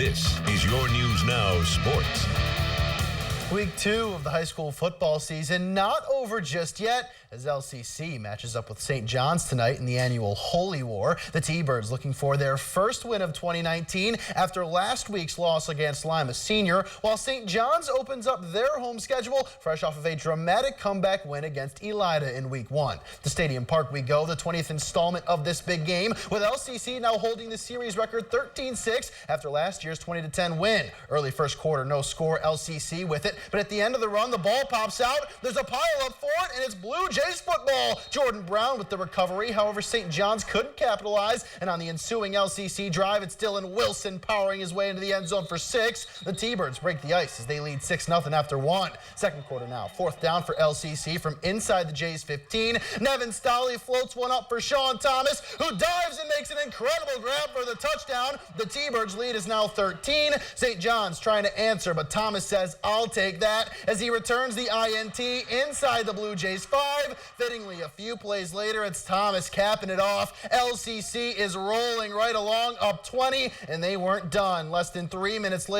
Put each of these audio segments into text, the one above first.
This is your News Now Sports. Week 2 of the high school football season not over just yet as LCC matches up with St. John's tonight in the annual Holy War. The T-Birds looking for their first win of 2019 after last week's loss against Lima Senior, while St. John's opens up their home schedule fresh off of a dramatic comeback win against Elida in Week 1. To Stadium Park we go, the 20th installment of this big game, with LCC now holding the series record 13-6 after last year's 20-10 win. Early first quarter, no score, LCC with it. But at the end of the run, the ball pops out. There's a pile up for it, and it's Blue Jays football. Jordan Brown with the recovery. However, St. John's couldn't capitalize, and on the ensuing LCC drive, it's Dylan Wilson powering his way into the end zone for 6. The T-Birds break the ice as they lead 6-0 after 1. Second quarter now. Fourth down for LCC from inside the Jays 15. Nevin Stolley floats one up for Sean Thomas, who dives and makes an incredible grab for the touchdown. The T-Birds lead is now 13. St. John's trying to answer, but Thomas says, "I'll take that," as he returns the INT inside the Blue Jays 5. Fittingly, a few plays later, it's Thomas capping it off. LCC is rolling right along, up 20, and they weren't done. Less than 3 minutes to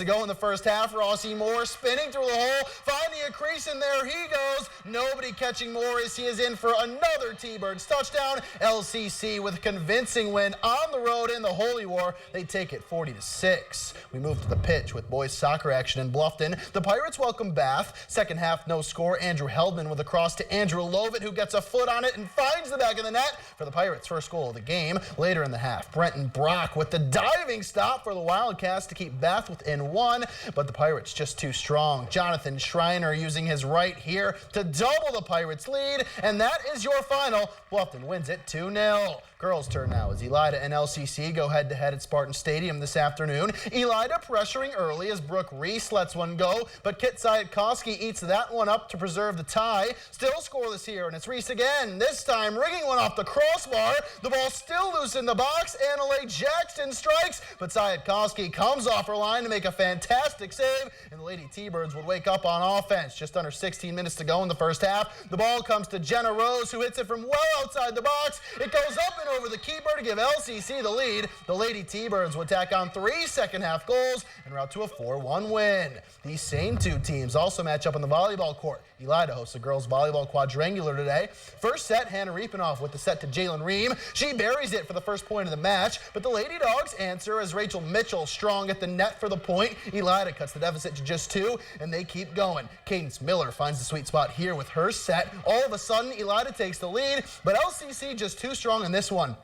go in the first half. Rossi Moore spinning through the hole, finding a crease, and there he goes. Nobody catching Moore as he is in for another T-Birds touchdown. LCC with a convincing win on the road in the Holy War. They take it 40-6. We move to the pitch with boys soccer action in Bluffton. The Pirates welcome Bath. Second half, no score. Andrew Heldman with a cross to Andrew Lovett, who gets a foot on it and finds the back of the net for the Pirates' first goal of the game. Later in the half, Brenton Brock with the diving stop for the Wildcats to keep Bath within 1, but the Pirates just too strong. Jonathan Schreiner using his right here to double the Pirates' lead, and that is your final. Bluffton wins it 2-0. Girls' turn now as Elida and LCC go head-to-head at Spartan Stadium this afternoon. Elida pressuring early as Brooke Reese lets one go, but Kit Sayatkoski eats that one up to preserve the tie. Still scoreless here, and it's Reese again, this time rigging one off the crossbar. The ball still loose in the box. Annalay Jackson strikes, but Sayatkoski comes off her line to make a fantastic save, and the Lady T-Birds would wake up on offense. Just under 16 minutes to go in the first half. The ball comes to Jenna Rose, who hits it from well outside the box. It goes up and over the keeper to give LCC the lead. The Lady T-Birds would tack on 3 second-half goals and route to a 4-1 win. These same two teams also match up on the volleyball court. Elida hosts a girls' volleyball quadrangular today. First set, Hannah Riepenoff with the set to Jalen Ream. She buries it for the first point of the match, but the Lady Dogs answer as Rachel Mitchell strong at the net for the point. Elida cuts the deficit to just 2, and they keep going. Cadence Miller finds the sweet spot here with her set. All of a sudden, Elida takes the lead, but LCC just too strong in this one.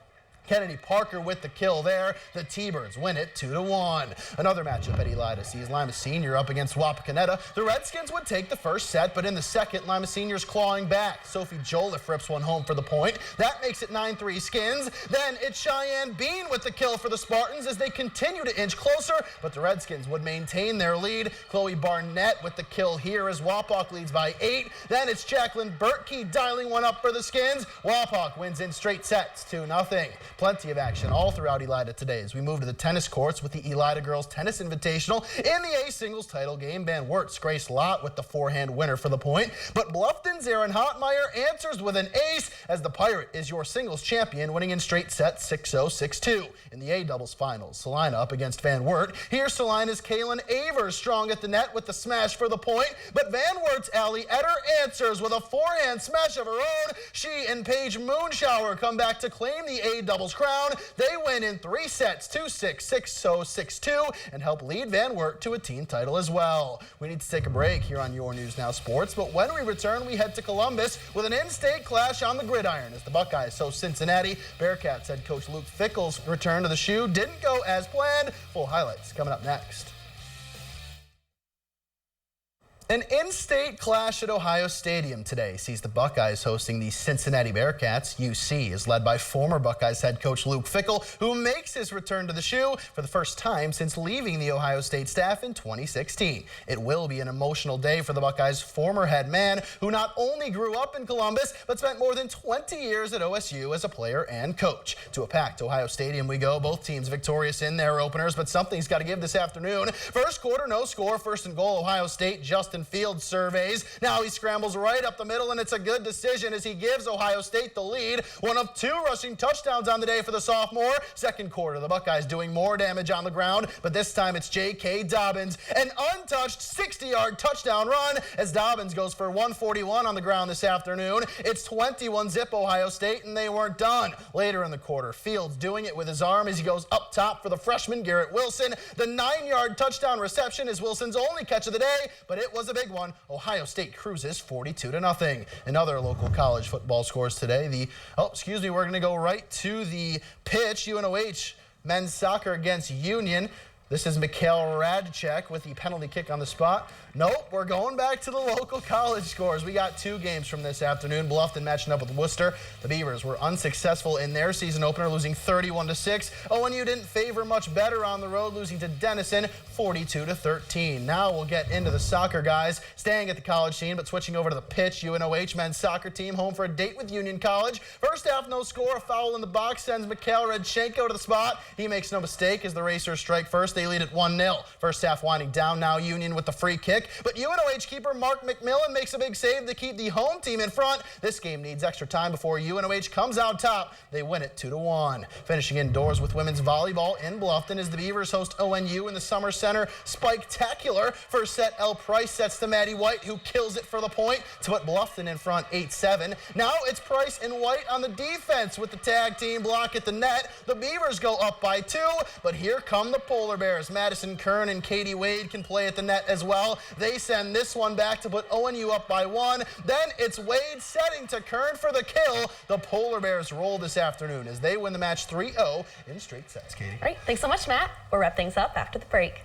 Kennedy Parker with the kill there. The T-Birds win it 2-1. Another matchup at Elida sees Lima Senior up against Wapakoneta. The Redskins would take the first set, but in the second, Lima Senior's clawing back. Sophie Joliffe rips one home for the point. That makes it 9-3 Skins. Then it's Cheyenne Bean with the kill for the Spartans as they continue to inch closer, but the Redskins would maintain their lead. Chloe Barnett with the kill here as Wapak leads by 8. Then it's Jacqueline Bertkey dialing one up for the Skins. Wapak wins in straight sets, 2-0. Plenty of action all throughout Elida today as we move to the tennis courts with the Elida Girls Tennis Invitational. In the A singles title game, Van Wert's Grace Lott with the forehand winner for the point. But Bluffton's Erin Hotmeyer answers with an ace as the Pirate is your singles champion, winning in straight sets 6-0, 6-2. In the A doubles finals, Salina up against Van Wert. Here, Salina's Kaylin Avers strong at the net with the smash for the point. But Van Wert's Allie Etter answers with a forehand smash of her own. She and Paige Moonshower come back to claim the A doubles crown. They win in 3 sets, 2-6, 6-0, 6-2, and help lead Van Wert to a team title as well. We need to take a break here on Your News Now Sports, but when we return, we head to Columbus with an in-state clash on the gridiron as the Buckeyes host Cincinnati. Bearcats head coach Luke Fickell's return to the shoe didn't go as planned. Full highlights coming up next. An in-state clash at Ohio Stadium today sees the Buckeyes hosting the Cincinnati Bearcats. UC is led by former Buckeyes head coach Luke Fickell, who makes his return to the shoe for the first time since leaving the Ohio State staff in 2016. It will be an emotional day for the Buckeyes' former head man, who not only grew up in Columbus, but spent more than 20 years at OSU as a player and coach. To a packed Ohio Stadium we go, both teams victorious in their openers, but something's got to give this afternoon. First quarter, no score, first and goal, Ohio State. Justin Justin Fields surveys. Now he scrambles right up the middle, and it's a good decision as he gives Ohio State the lead. One of 2 rushing touchdowns on the day for the sophomore. Second quarter, the Buckeyes doing more damage on the ground, but this time it's J.K. Dobbins. An untouched 60-yard touchdown run as Dobbins goes for 141 on the ground this afternoon. It's 21-zip Ohio State, and they weren't done. Later in the quarter, Fields doing it with his arm as he goes up top for the freshman Garrett Wilson. The 9-yard touchdown reception is Wilson's only catch of the day, but it was a big one. Ohio State cruises 42-0. In other local college football scores today, we're going to go right to the pitch. UNOH men's soccer against Union. This is Mikhail Radchek with the penalty kick on the spot. Nope, we're going back to the local college scores. We got 2 games from this afternoon. Bluffton matching up with Worcester. The Beavers were unsuccessful in their season opener, losing 31-6. ONU didn't favor much better on the road, losing to Denison 42-13. Now we'll get into the soccer, guys. Staying at the college scene, but switching over to the pitch. UNOH men's soccer team home for a date with Union College. First half, no score. A foul in the box sends Mikhail Radchenko to the spot. He makes no mistake as the Racers strike first. They lead at 1-0. First half winding down. Now Union with the free kick. But UNOH keeper Mark McMillan makes a big save to keep the home team in front. This game needs extra time before UNOH comes out top. They win it 2-1. Finishing indoors with women's volleyball in Bluffton as the Beavers host ONU in the Summer Center. Spectacular. First set, Elle Price sets to Maddie White, who kills it for the point to put Bluffton in front 8-7. Now it's Price and White on the defense with the tag team block at the net. The Beavers go up by 2, but here come the Polar Bears. Madison Kern and Katie Wade can play at the net as well. They send this one back to put ONU up by 1. Then it's Wade setting to Kern for the kill. The Polar Bears roll this afternoon as they win the match 3-0 in straight sets. Katie. All right, thanks so much, Matt. We'll wrap things up after the break.